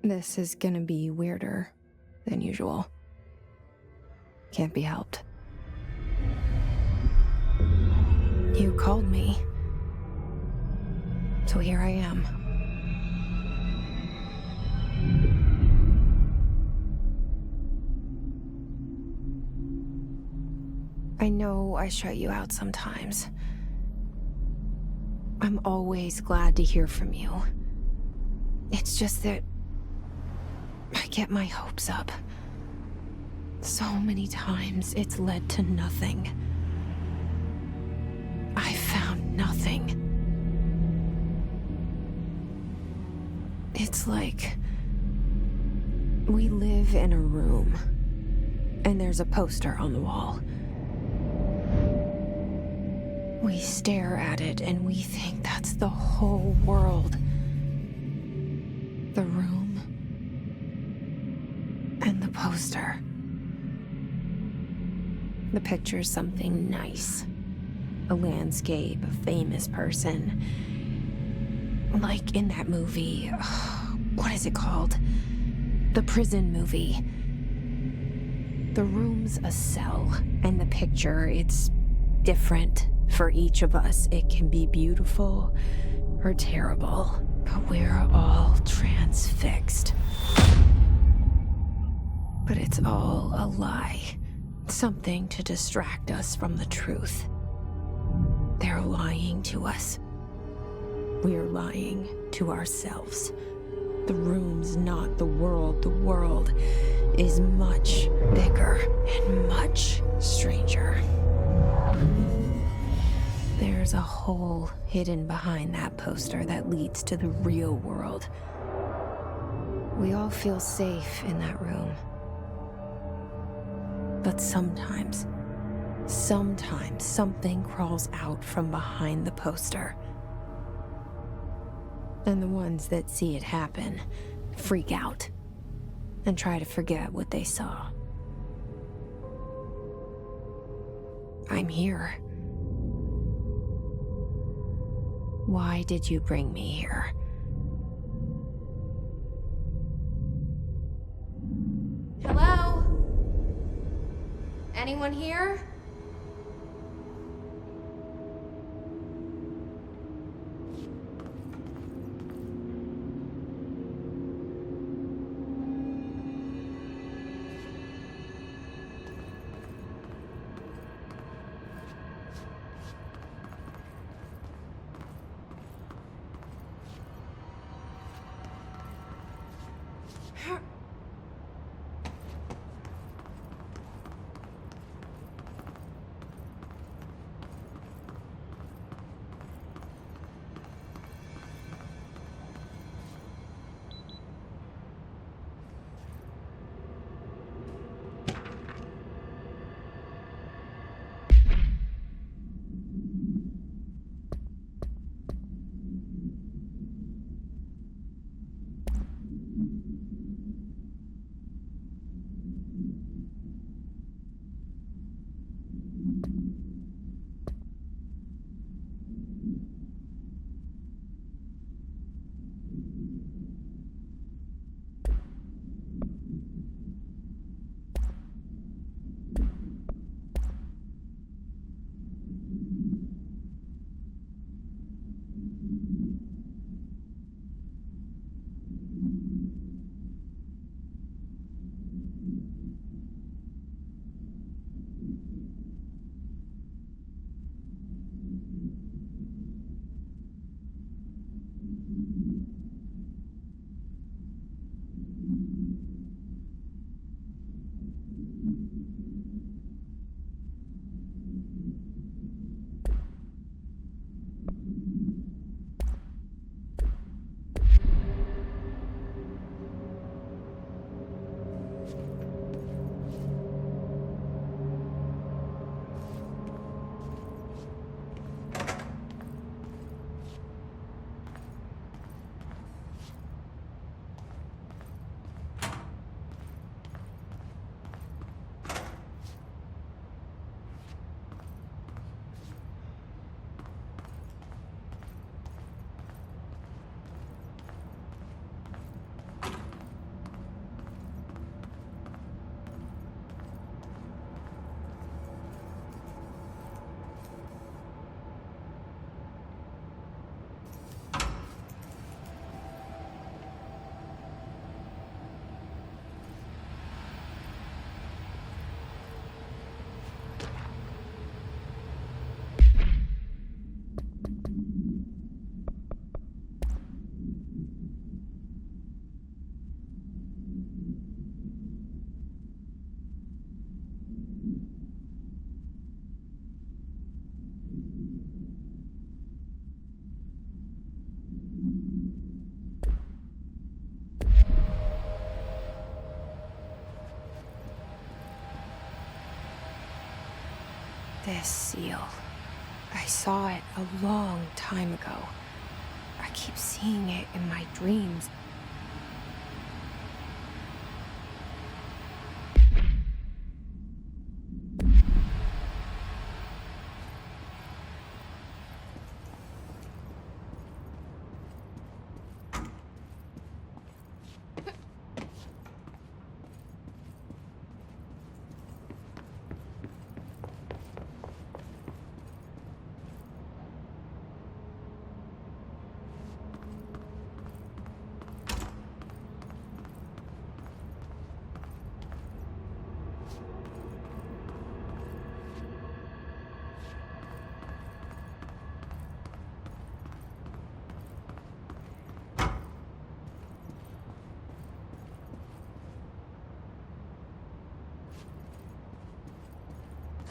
This is gonna be weirder than usual. Can't be helped. You called me. So here I am. I know I shut you out sometimes. I'm always glad to hear from you. It's just that I get my hopes up. So many times it's led to nothing. I found nothing. It's like we live in a room, and there's a poster on the wall. We stare at it and we think that's the whole world. The room and the poster. The picture's something nice. A landscape, a famous person. Like in that movie, what is it called? The prison movie. The room's a cell, and the picture, it's different for each of us. It can be beautiful or terrible, but we're all transfixed. But it's all a lie. Something to distract us from the truth. They're lying to us. We're lying to ourselves. The room's not the world. The world is much bigger and much stranger. There's a hole hidden behind that poster that leads to the real world. We all feel safe in that room. But sometimes something crawls out from behind the poster. And the ones that see it happen freak out and try to forget what they saw. I'm here. Why did you bring me here? Hello? Anyone here? this seal. I saw it a long time ago. I keep seeing it in my dreams.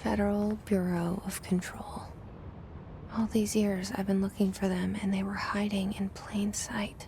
Federal Bureau of Control. All these years I've been looking for them, and they were hiding in plain sight.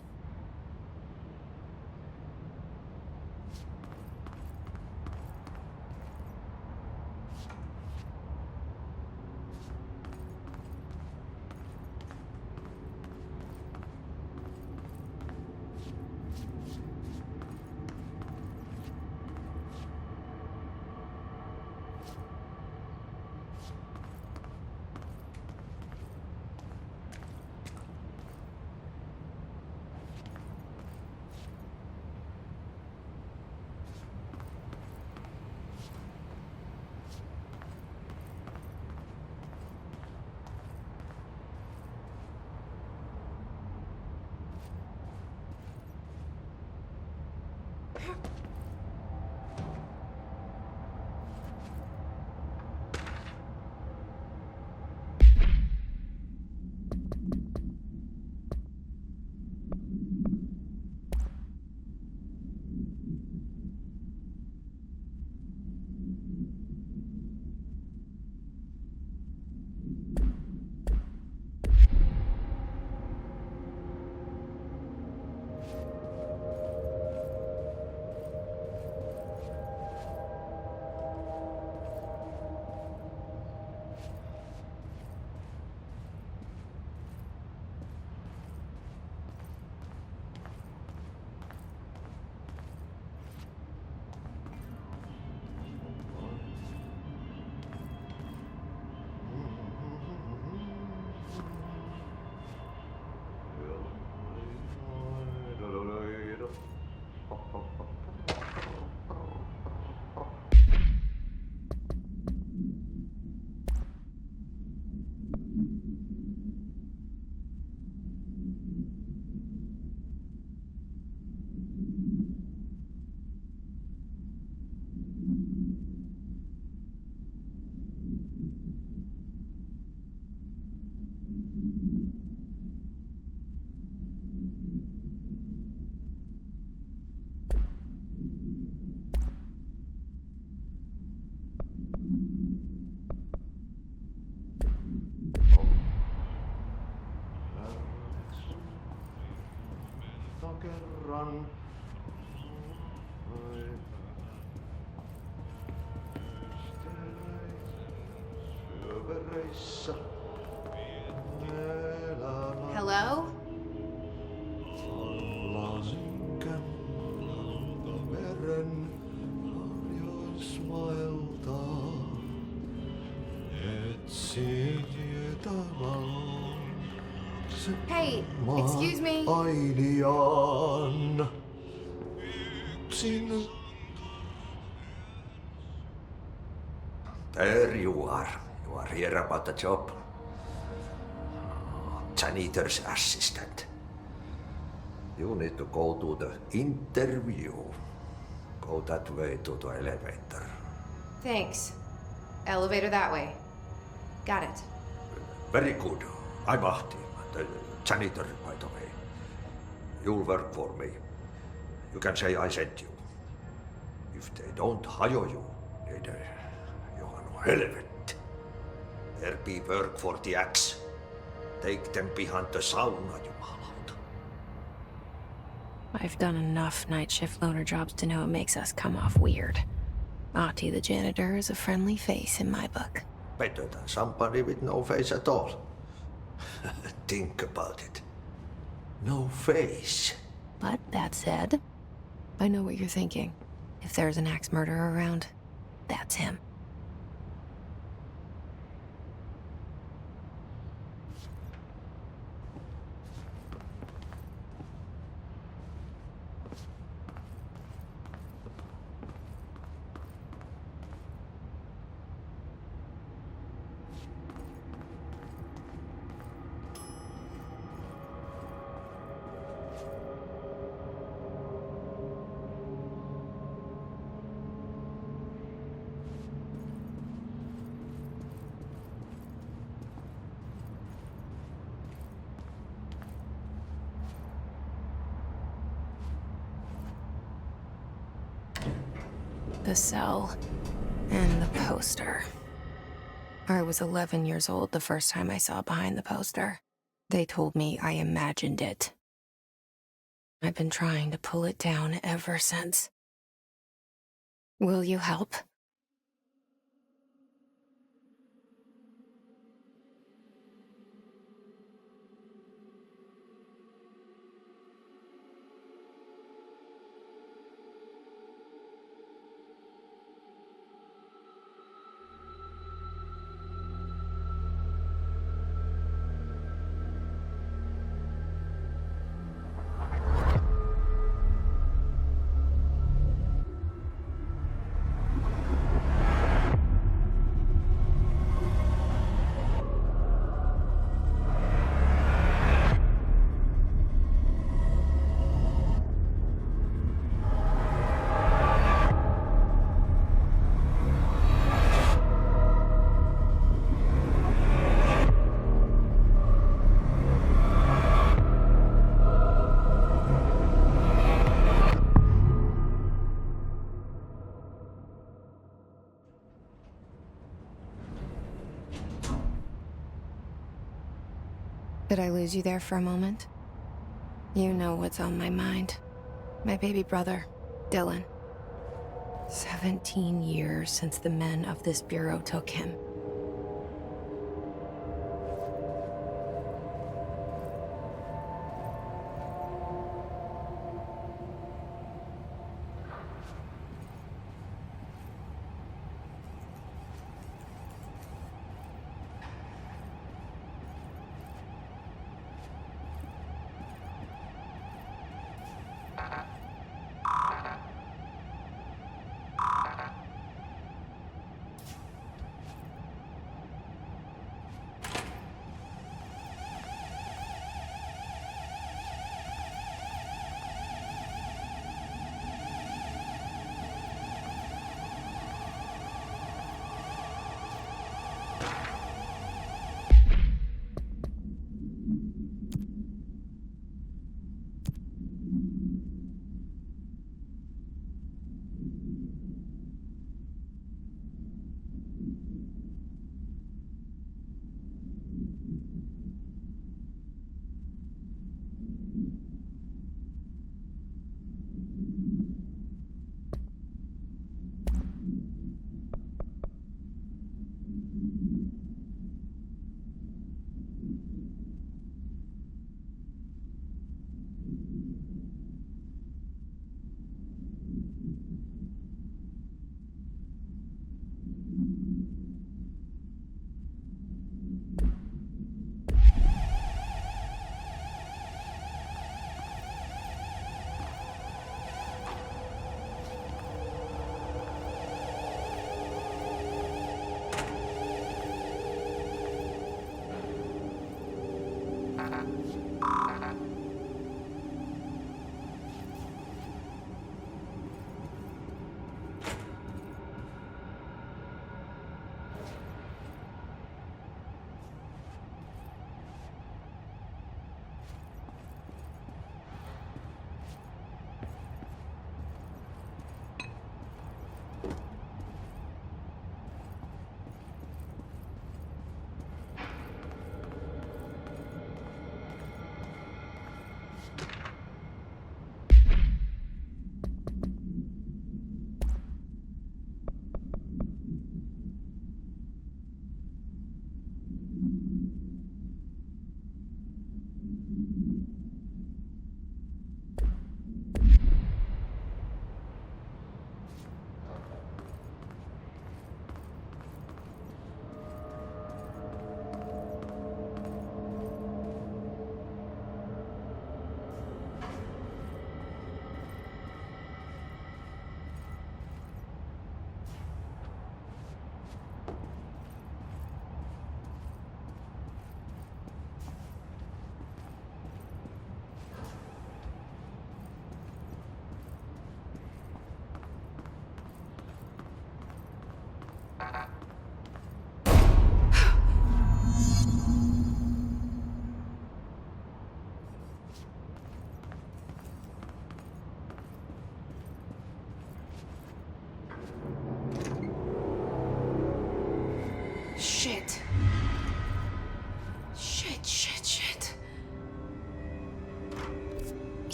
Kerran. Hello? Hey, excuse me. Ailian. There you are. You are here about the job. Janitor's assistant. You need to go to the interview. Go that way to the elevator. Thanks. Elevator that way. Got it. Very good. I'm Ahti, the janitor, by the way. You'll work for me. You can say I sent you. If they don't hire you, then you are no helvet. There be work for the axe. Take them behind the sauna, jumalauta. I've done enough night shift loner jobs to know it makes us come off weird. Ahti the janitor is a friendly face in my book. Better than somebody with no face at all. Think about it. No face. But that said, I know what you're thinking. If there's an axe murderer around, that's him. The cell and the poster. I was 11 years old the first time I saw behind the poster. They told me I imagined it. I've been trying to pull it down ever since. Will you help? Did I lose you there for a moment? You know what's on my mind. My baby brother, Dylan. 17 years since the men of this bureau took him.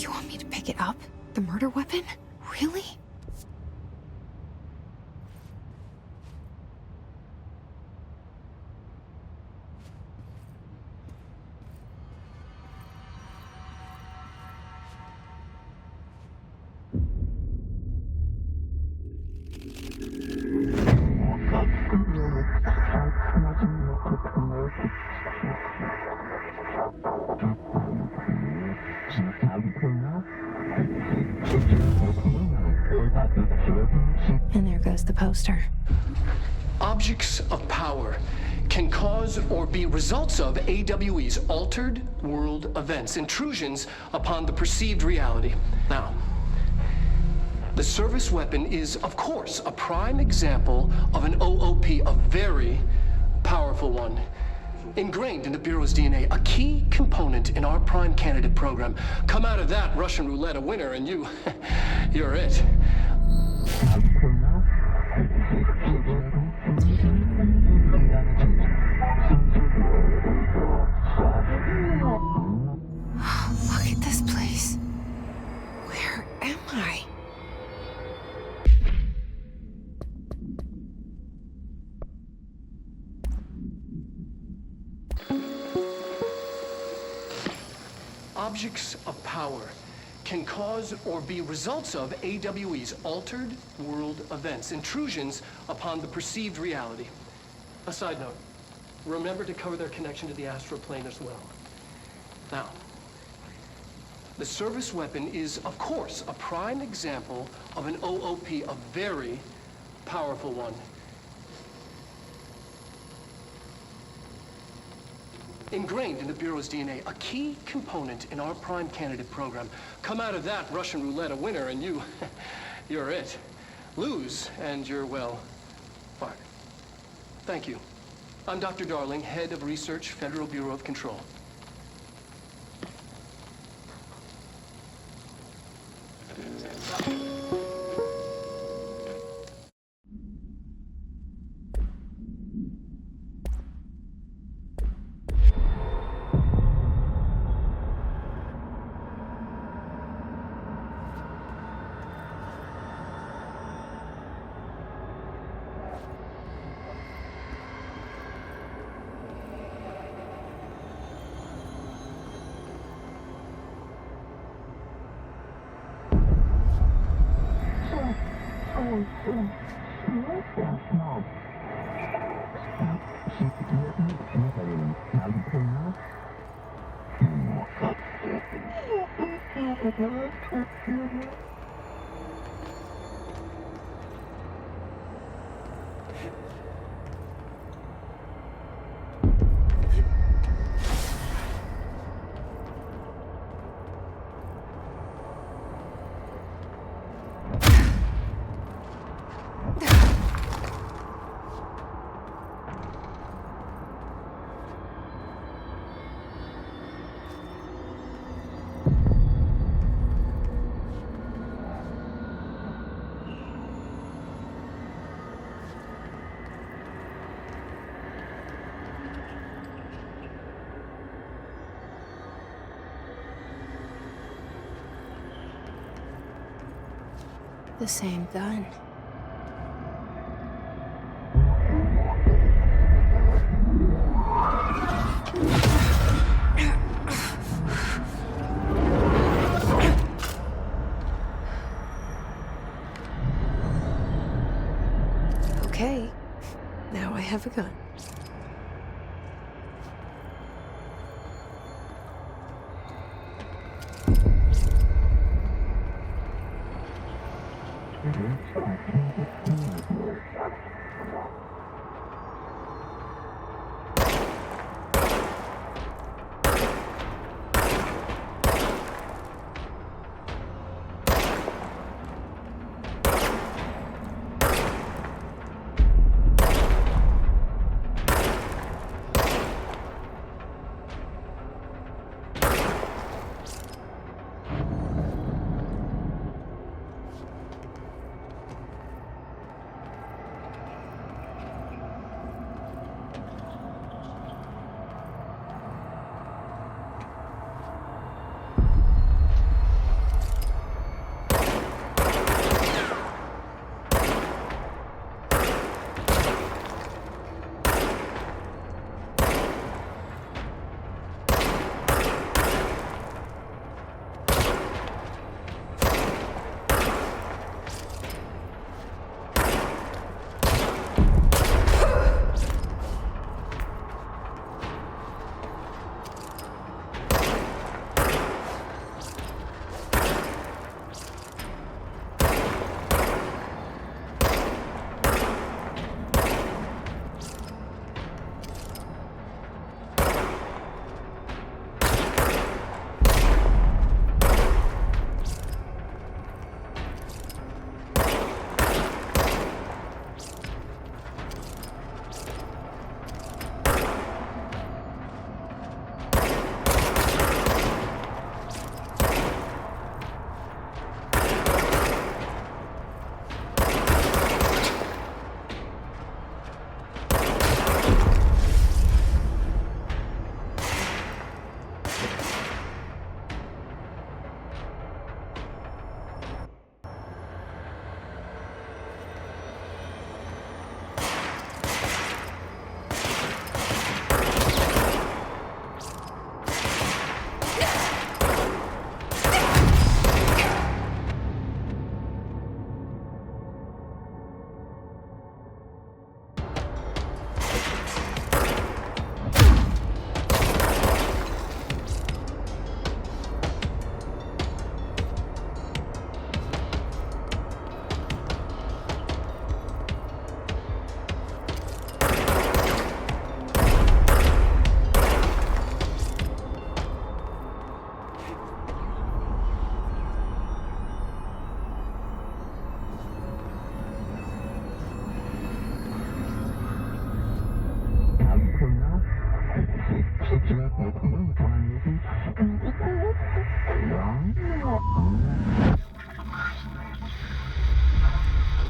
You want me to pick it up? The murder weapon? Really? And there goes the poster. Objects of power can cause or be results of AWE's altered world events, intrusions upon the perceived reality. Now, the service weapon is, of course, a prime example of an OOP, a very powerful one. Ingrained in the Bureau's DNA, a key component in our prime candidate program. Come out of that Russian roulette a winner and you're it. Look at this place. Where am I? Objects of power can cause or be results of AWE's altered world events, intrusions upon the perceived reality. A side note, remember to cover their connection to the astral plane as well. Now, the service weapon is, of course, a prime example of an OOP, a very powerful one. Ingrained in the Bureau's DNA, a key component in our prime candidate program. Come out of that Russian roulette a winner and you're it. Lose and you're, well, fired. Thank you. I'm Dr. Darling, Head of Research, Federal Bureau of Control. The same gun. Okay, now I have a gun.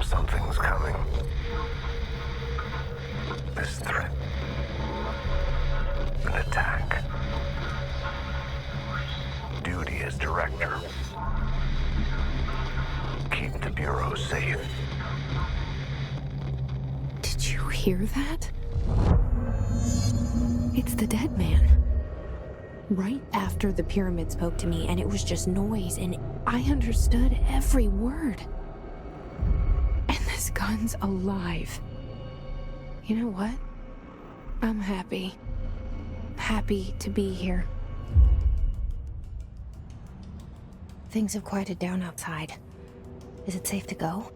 Something's coming. This threat. An attack. Duty as director. Keep the Bureau safe. Did you hear that? It's the dead man. Right after the pyramid spoke to me, and it was just noise, and I understood every word. And this gun's alive. You know what? I'm happy. Happy to be here. Things have quieted down outside. Is it safe to go?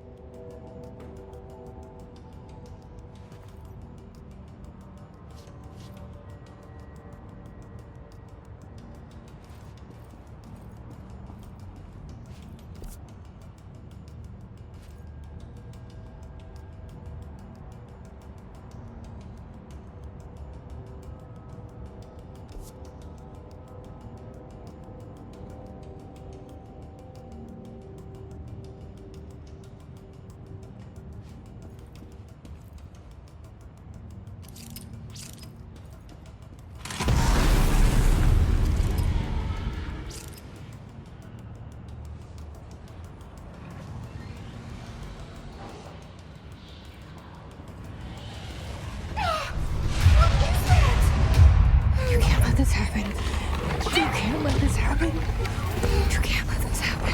This happen. You can't let this happen. You can't let this happen.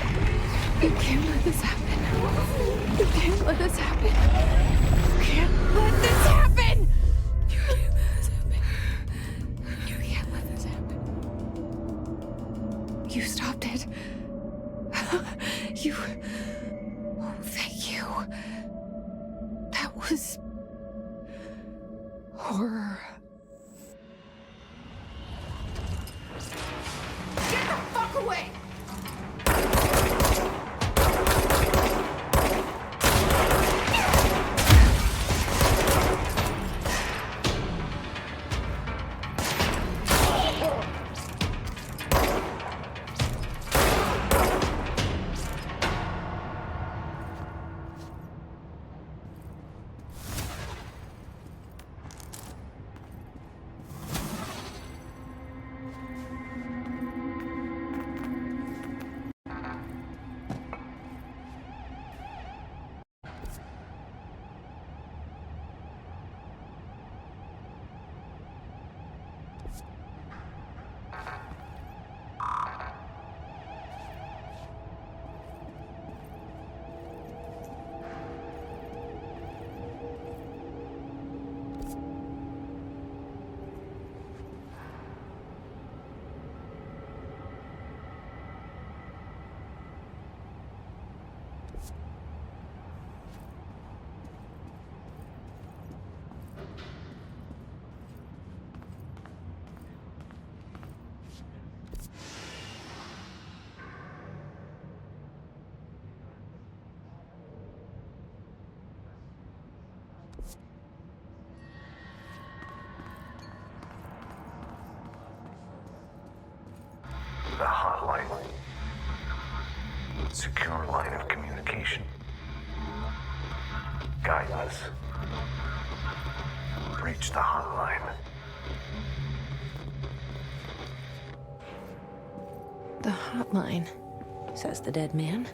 You can't let this happen. You can't let this happen. You can't let this happen. You can't let this happen. You can't let this happen. You stopped it. You. Oh, thank you. That was horror. Away! The hotline. Secure line of communication. Guidance. Reach the hotline. The hotline, says the dead man.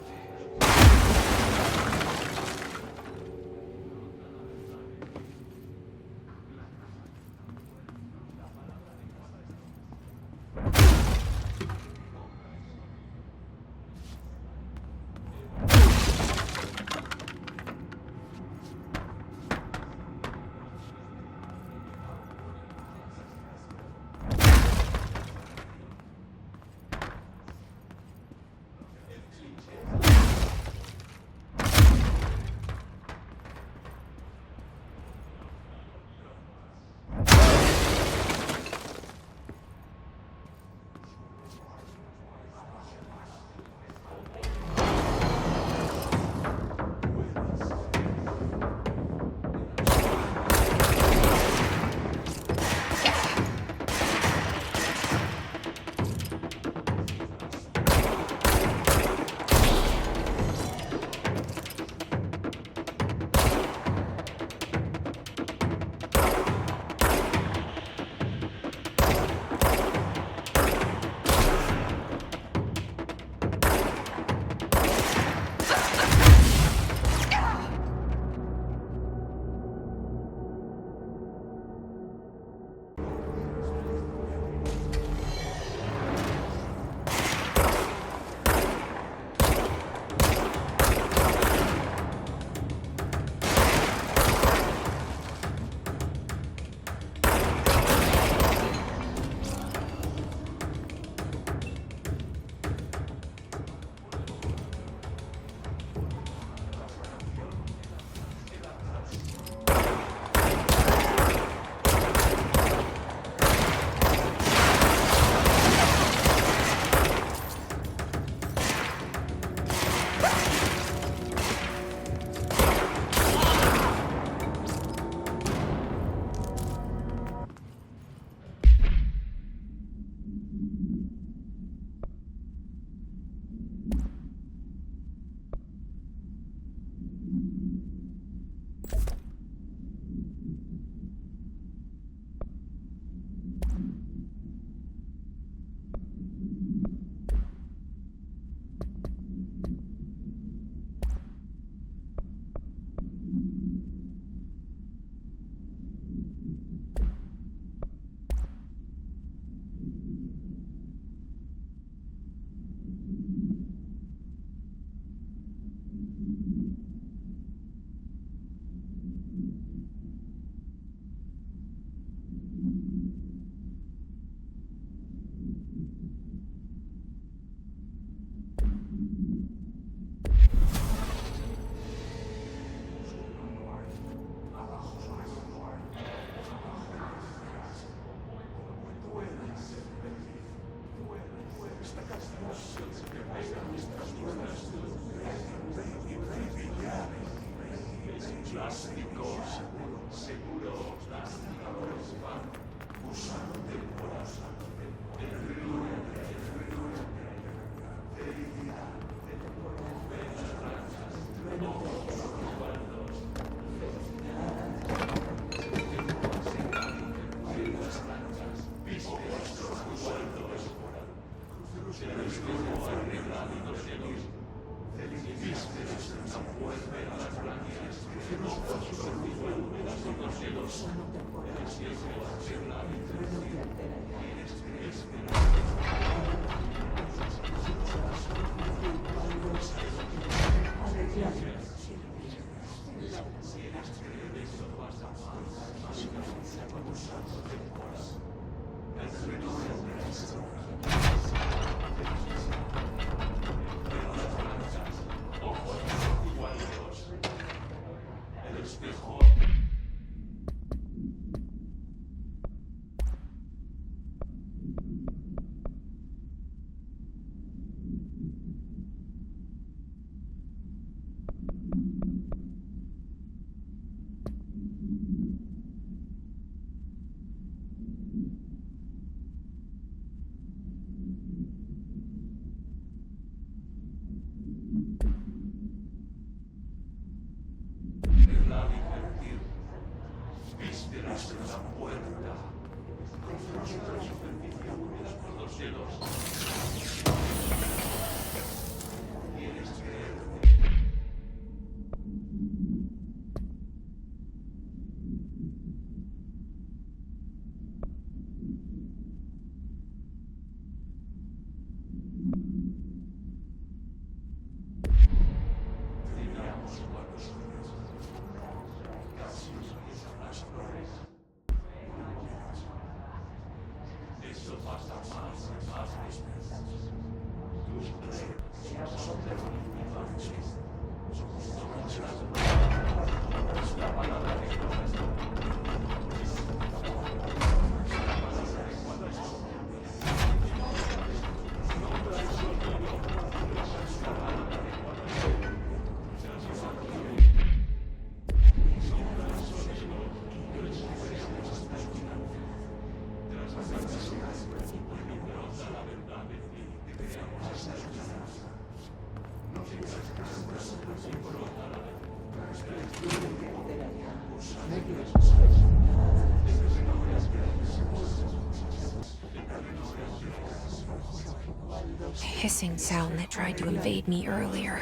Hissing sound that tried to invade me earlier.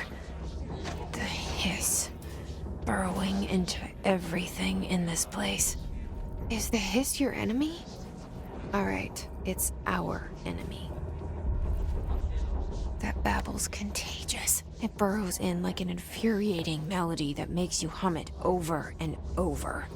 The hiss. Burrowing into everything in this place. Is the hiss your enemy? Alright, it's our enemy. That babble's contagious. It burrows in like an infuriating melody that makes you hum it over and over.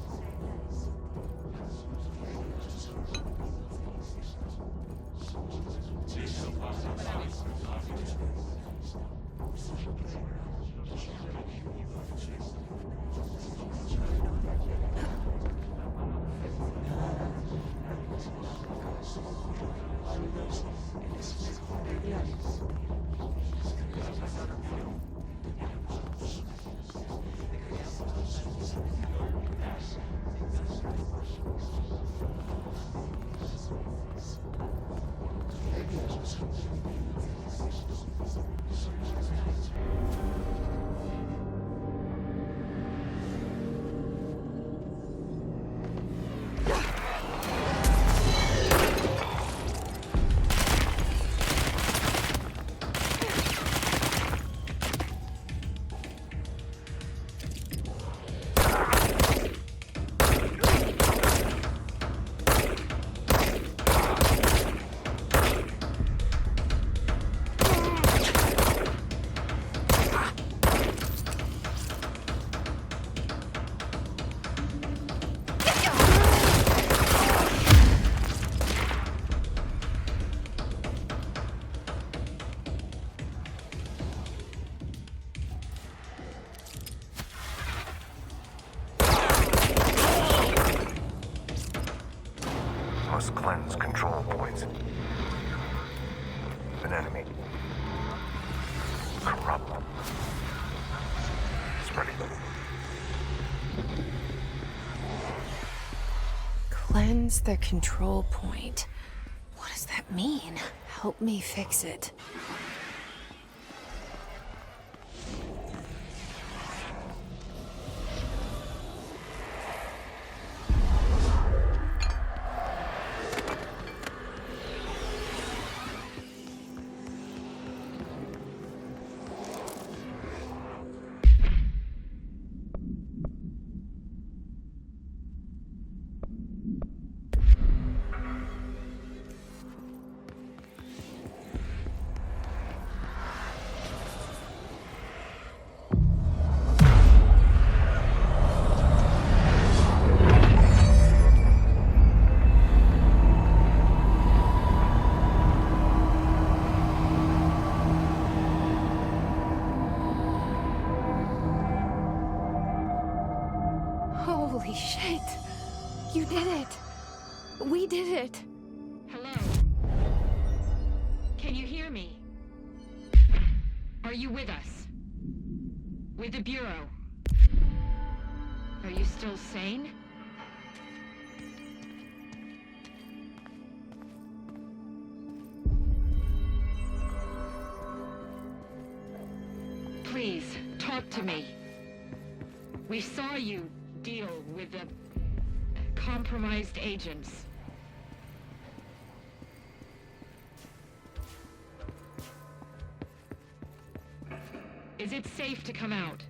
Where's the control point? What does that mean? Help me fix it. Holy shit! You did it! We did it! Hello? Can you hear me? Are you with us? With the Bureau? Are you still sane? Please, talk to me. We saw you deal with the compromised agents. Is it safe to come out?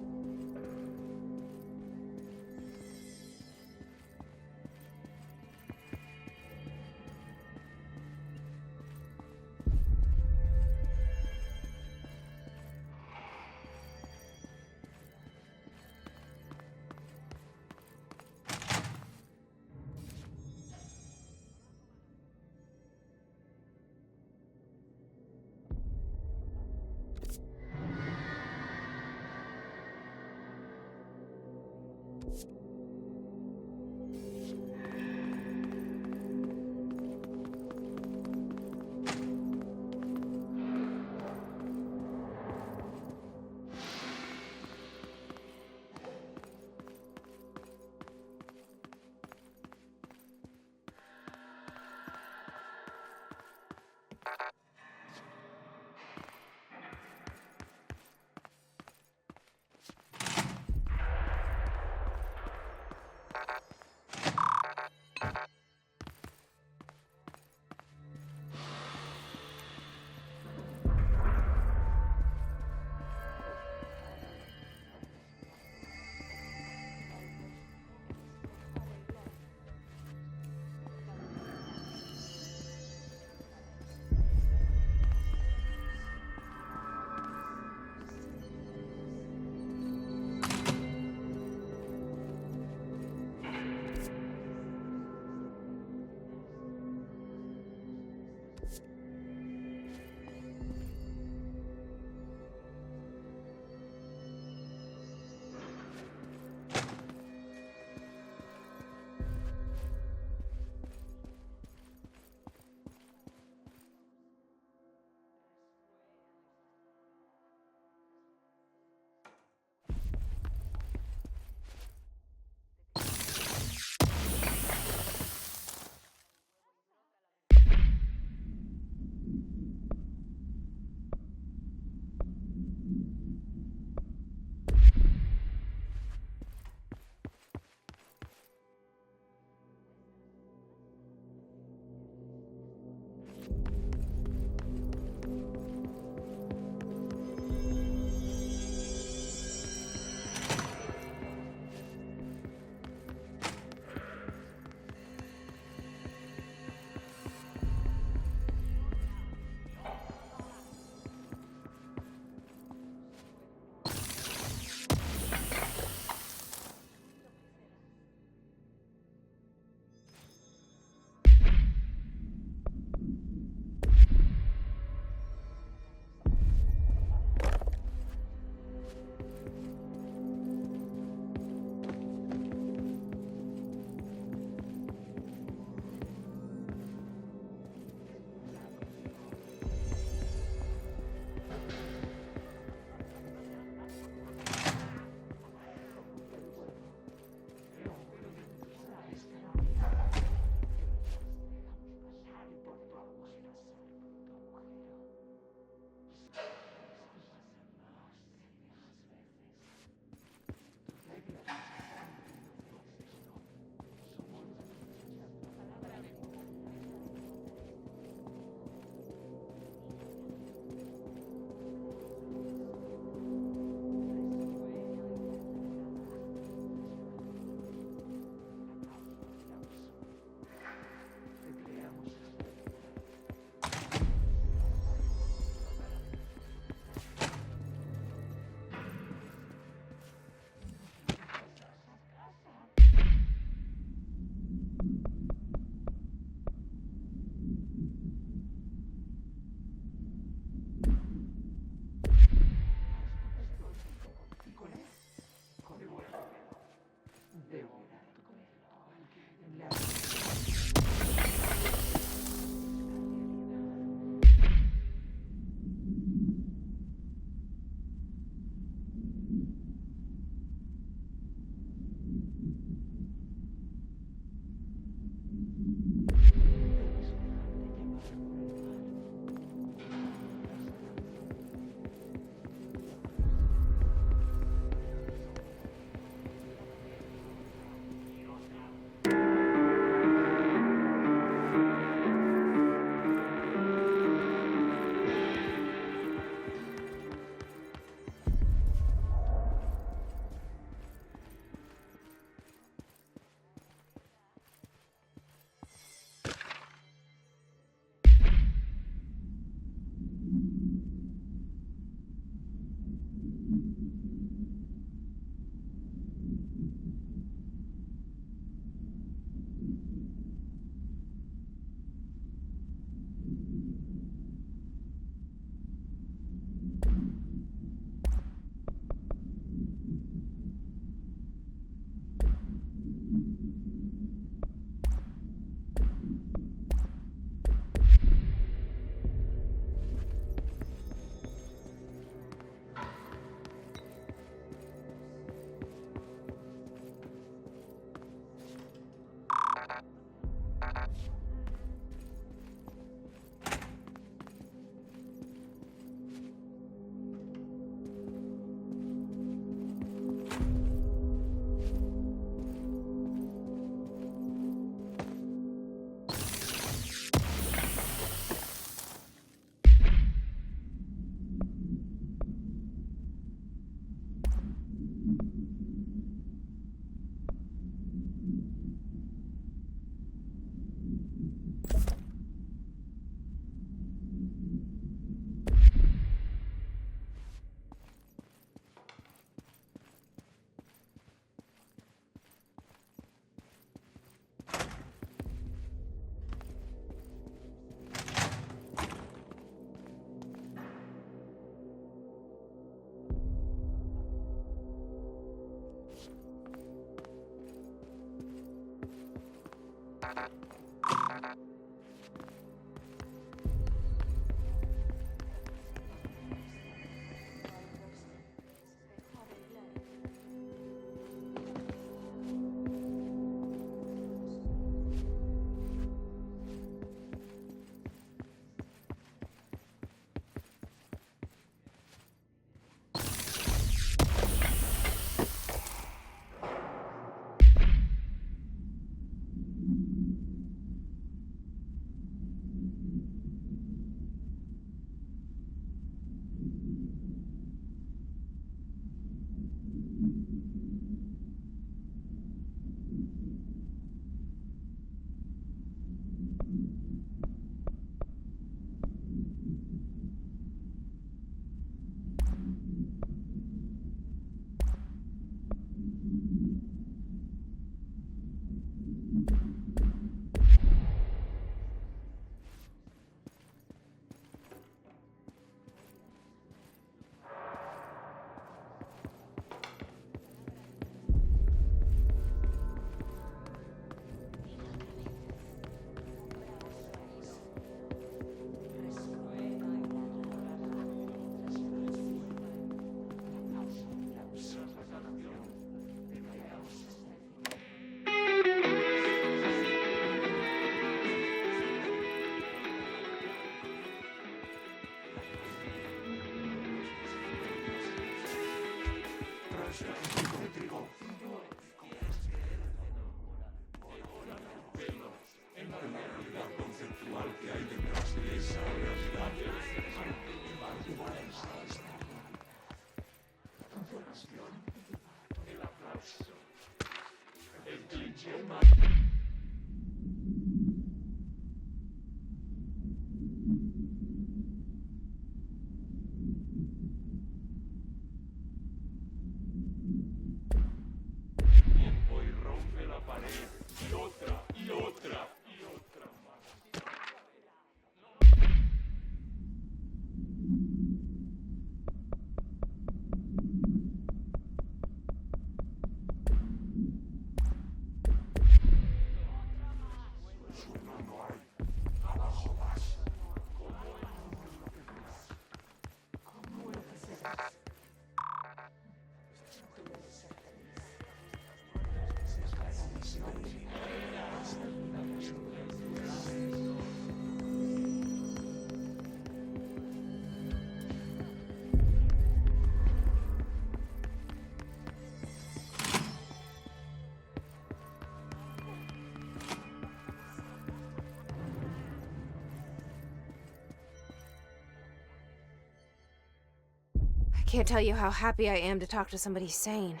I can't tell you how happy I am to talk to somebody sane.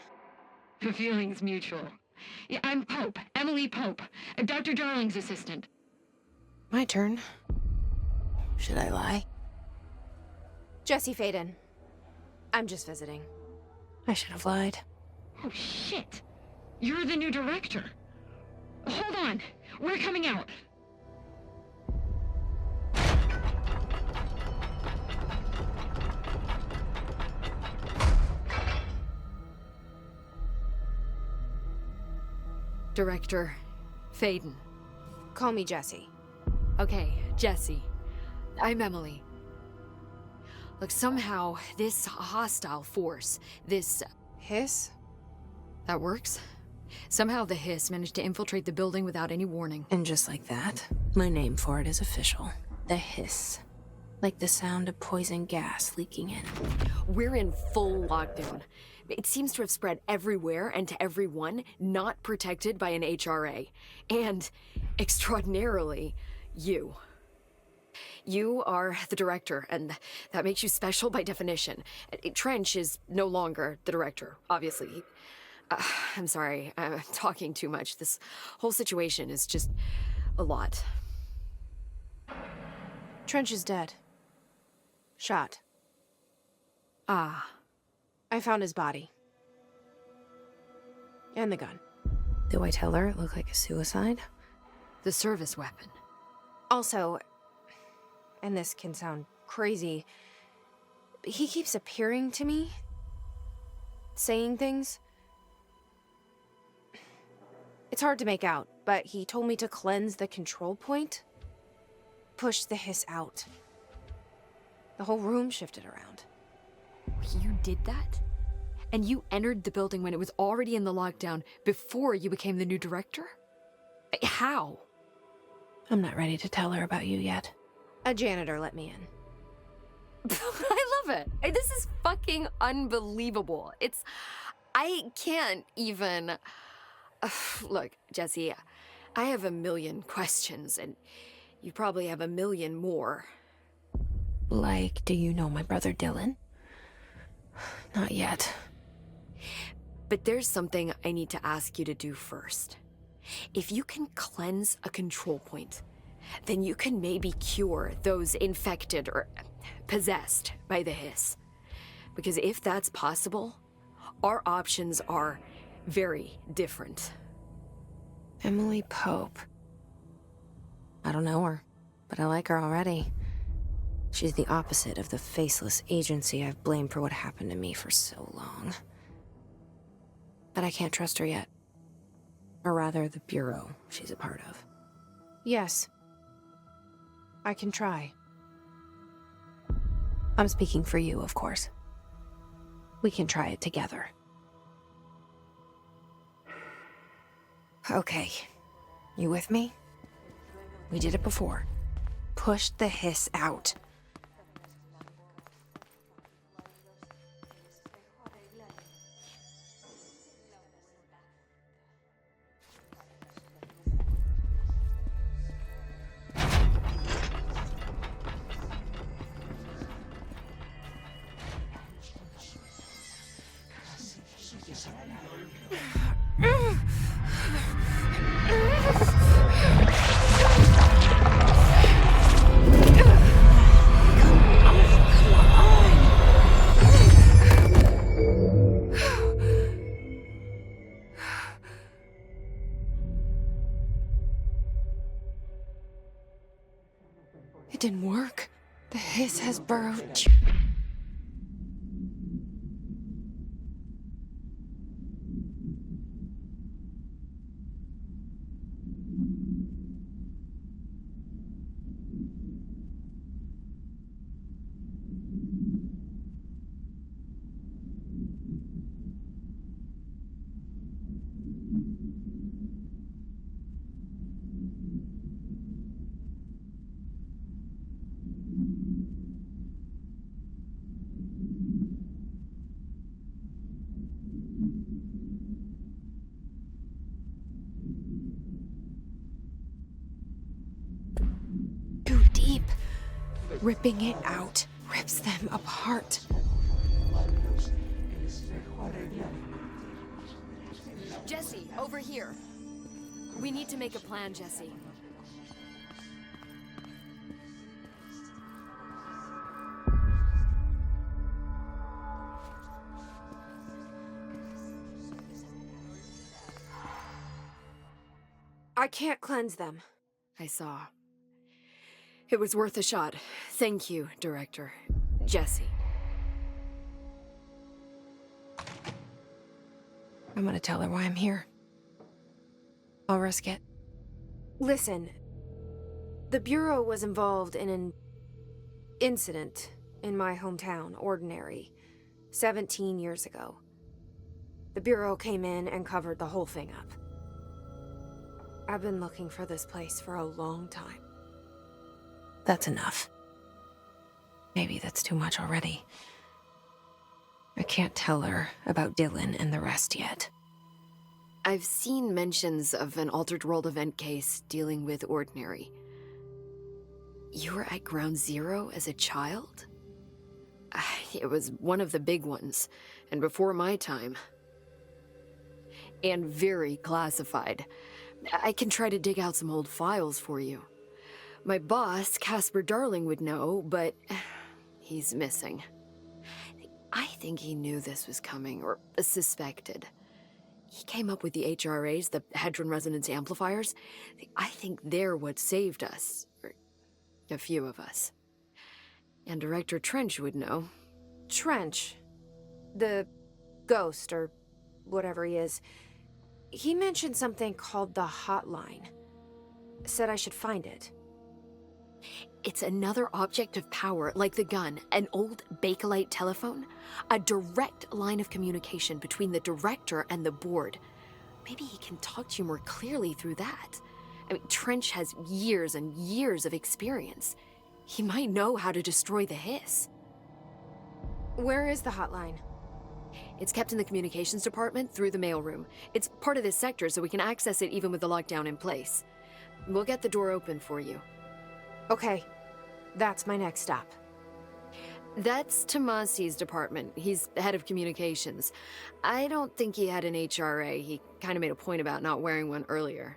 The feeling's mutual. Yeah, I'm Pope, Emily Pope, Dr. Darling's assistant. My turn. Should I lie? Jesse Faden. I'm just visiting. I should have lied. Oh, shit. You're the new director. Hold on. We're coming out. Director Faden. Call me Jesse. Okay, Jesse. I'm Emily. Look, somehow, this hostile force, this... Hiss? That works? Somehow the hiss managed to infiltrate the building without any warning. And just like that, my name for it is official. The hiss. Like the sound of poison gas leaking in. We're in full lockdown. It seems to have spread everywhere and to everyone, not protected by an HRA. And, extraordinarily, you. You are the director, and that makes you special by definition. Trench is no longer the director, obviously. I'm sorry, I'm talking too much. This whole situation is just a lot. Trench is dead. Shot. Ah. I found his body. And the gun. Do I tell her it looked like a suicide? The service weapon. Also, and this can sound crazy, he keeps appearing to me, saying things. It's hard to make out, but he told me to cleanse the control point. Push the hiss out. The whole room shifted around. You did that? And you entered the building when it was already in the lockdown before you became the new director? How? I'm not ready to tell her about you yet. A janitor let me in. I love it. This is fucking unbelievable. I can't even... Look, Jesse, I have a million questions, and you probably have a million more. Like, do you know my brother Dylan? Not yet. But there's something I need to ask you to do first. If you can cleanse a control point, then you can maybe cure those infected or possessed by the hiss. Because if that's possible, our options are very different. Emily Pope. I don't know her, but I like her already. She's the opposite of the faceless agency I've blamed for what happened to me for so long. But I can't trust her yet. Or rather, the Bureau she's a part of. Yes. I can try. I'm speaking for you, of course. We can try it together. Okay. You with me? We did it before. Push the hiss out. It didn't work. The hiss has burrowed. Too deep. Ripping it out rips them apart. Jesse, over here. We need to make a plan, Jesse. I can't cleanse them. I saw. It was worth a shot. Thank you, Director. Jesse. I'm gonna tell her why I'm here. I'll risk it. Listen, the Bureau was involved in an incident in my hometown, Ordinary, 17 years ago. The Bureau came in and covered the whole thing up. I've been looking for this place for a long time. That's enough. Maybe that's too much already. I can't tell her about Dylan and the rest yet. I've seen mentions of an Altered World event case dealing with Ordinary. You were at Ground Zero as a child? It was one of the big ones, and before my time. And very classified. I can try to dig out some old files for you. My boss, Casper Darling, would know, but he's missing. I think he knew this was coming, or suspected. He came up with the HRAs, the Hadron Resonance Amplifiers. I think they're what saved us, or a few of us. And Director Trench would know. Trench. The ghost, or whatever he is. He mentioned something called the hotline. Said I should find it. It's another object of power, like the gun, an old Bakelite telephone, a direct line of communication between the director and the board. Maybe he can talk to you more clearly through that. I mean, Trench has years and years of experience. He might know how to destroy the hiss. Where is the hotline? It's kept in the communications department through the mailroom. It's part of this sector, so we can access it even with the lockdown in place. We'll get the door open for you. Okay, that's my next stop. That's Tomasi's department. He's the head of communications. I don't think he had an HRA. He kind of made a point about not wearing one earlier.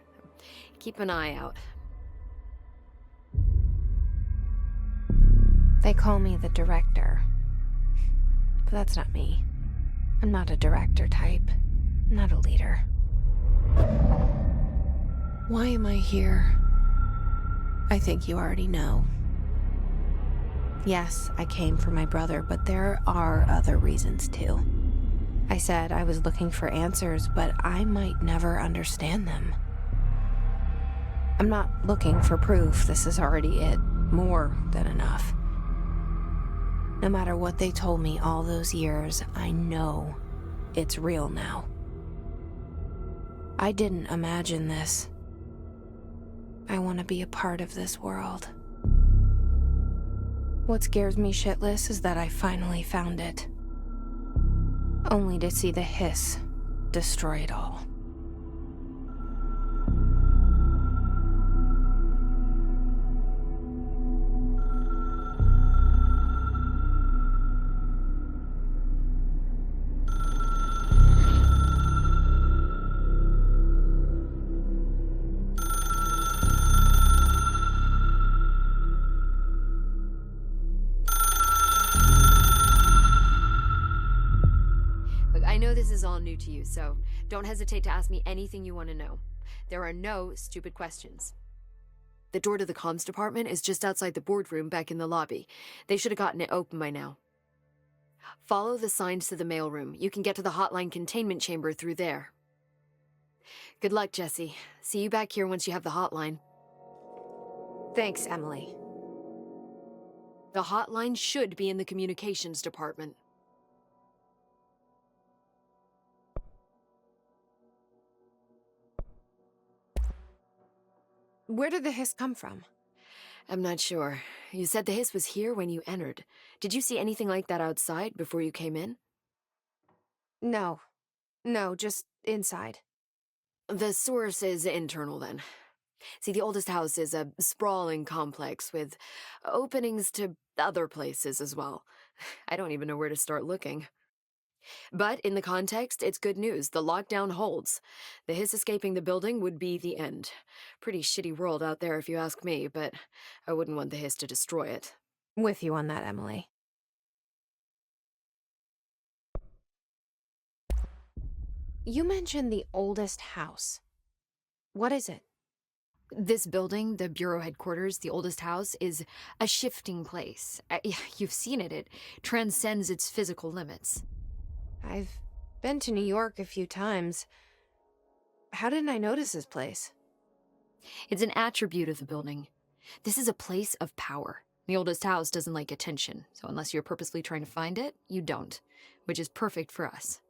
Keep an eye out. They call me the director. But that's not me. I'm not a director type. I'm not a leader. Why am I here? I think you already know. Yes, I came for my brother, but there are other reasons too. I said I was looking for answers, but I might never understand them. I'm not looking for proof. This is already it. More than enough. No matter what they told me all those years, I know it's real now. I didn't imagine this. I want to be a part of this world. What scares me shitless is that I finally found it. Only to see the hiss destroy it all. I know this is all new to you, so don't hesitate to ask me anything you want to know. There are no stupid questions. The door to the comms department is just outside the boardroom back in the lobby. They should have gotten it open by now. Follow the signs to the mailroom. You can get to the hotline containment chamber through there. Good luck, Jesse. See you back here once you have the hotline. Thanks, Emily. The hotline should be in the communications department. Where did the hiss come from? I'm not sure. You said the hiss was here when you entered. Did you see anything like that outside before you came in? No. No, just inside. The source is internal, then. See, the oldest house is a sprawling complex with openings to other places as well. I don't even know where to start looking. But in the context, it's good news. The lockdown holds. The hiss escaping the building would be the end. Pretty shitty world out there if you ask me, but I wouldn't want the hiss to destroy it. With you on that, Emily. You mentioned the oldest house. What is it? This building, the Bureau headquarters, the oldest house, is a shifting place. You've seen it. It transcends its physical limits. I've been to New York a few times. How didn't I notice this place? It's an attribute of the building. This is a place of power. The oldest house doesn't like attention, so unless you're purposely trying to find it, you don't, which is perfect for us.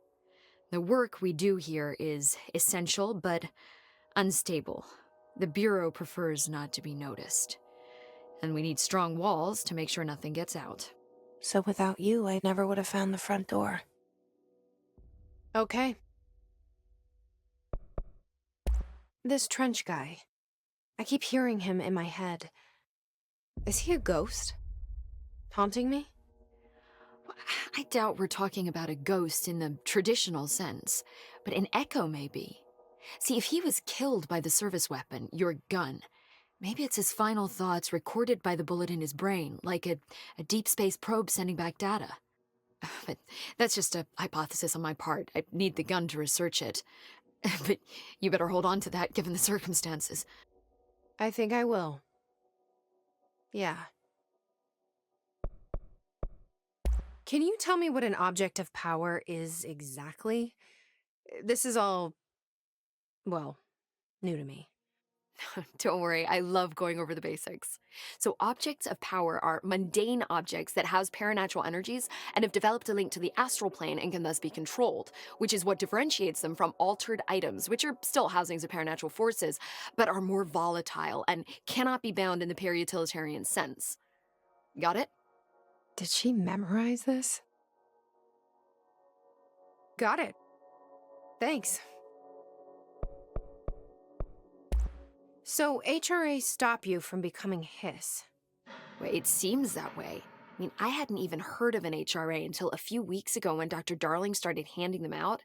The work we do here is essential, but unstable. The Bureau prefers not to be noticed. And we need strong walls to make sure nothing gets out. So without you, I never would have found the front door. Okay. This Trench guy. I keep hearing him in my head. Is he a ghost? Haunting me? I doubt we're talking about a ghost in the traditional sense, but an echo maybe. See, if he was killed by the service weapon, your gun, maybe it's his final thoughts recorded by the bullet in his brain, like a deep space probe sending back data. But that's just a hypothesis on my part. I need the gun to research it. But you better hold on to that given the circumstances. I think I will. Yeah. Can you tell me what an object of power is exactly? This is all Well, new to me. Don't worry, I love going over the basics. So, objects of power are mundane objects that house paranatural energies and have developed a link to the astral plane and can thus be controlled, which is what differentiates them from altered items, which are still housings of paranatural forces, but are more volatile and cannot be bound in the peri-utilitarian sense. Got it? Did she memorize this? Got it. Thanks. So HRA stop you from becoming Hiss? Well, it seems that way. I mean, I hadn't even heard of an HRA until a few weeks ago when Dr. Darling started handing them out.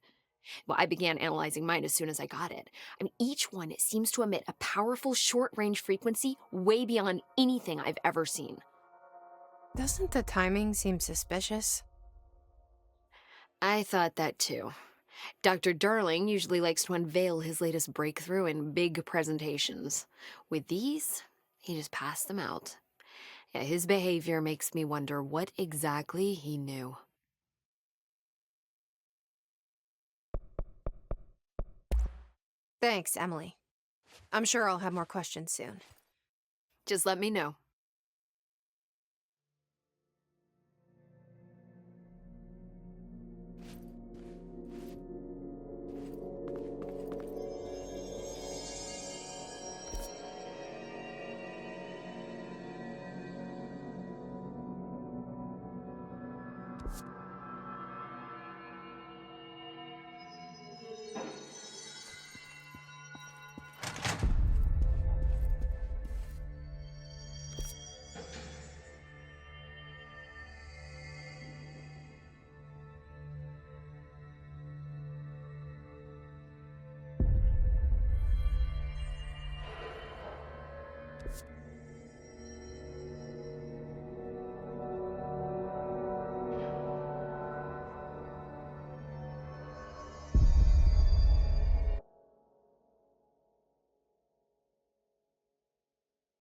Well, I began analyzing mine as soon as I got it. I mean, each one seems to emit a powerful short-range frequency way beyond anything I've ever seen. Doesn't the timing seem suspicious? I thought that too. Dr. Darling usually likes to unveil his latest breakthrough in big presentations. With these, he just passed them out. Yeah, his behavior makes me wonder what exactly he knew. Thanks, Emily. I'm sure I'll have more questions soon. Just let me know.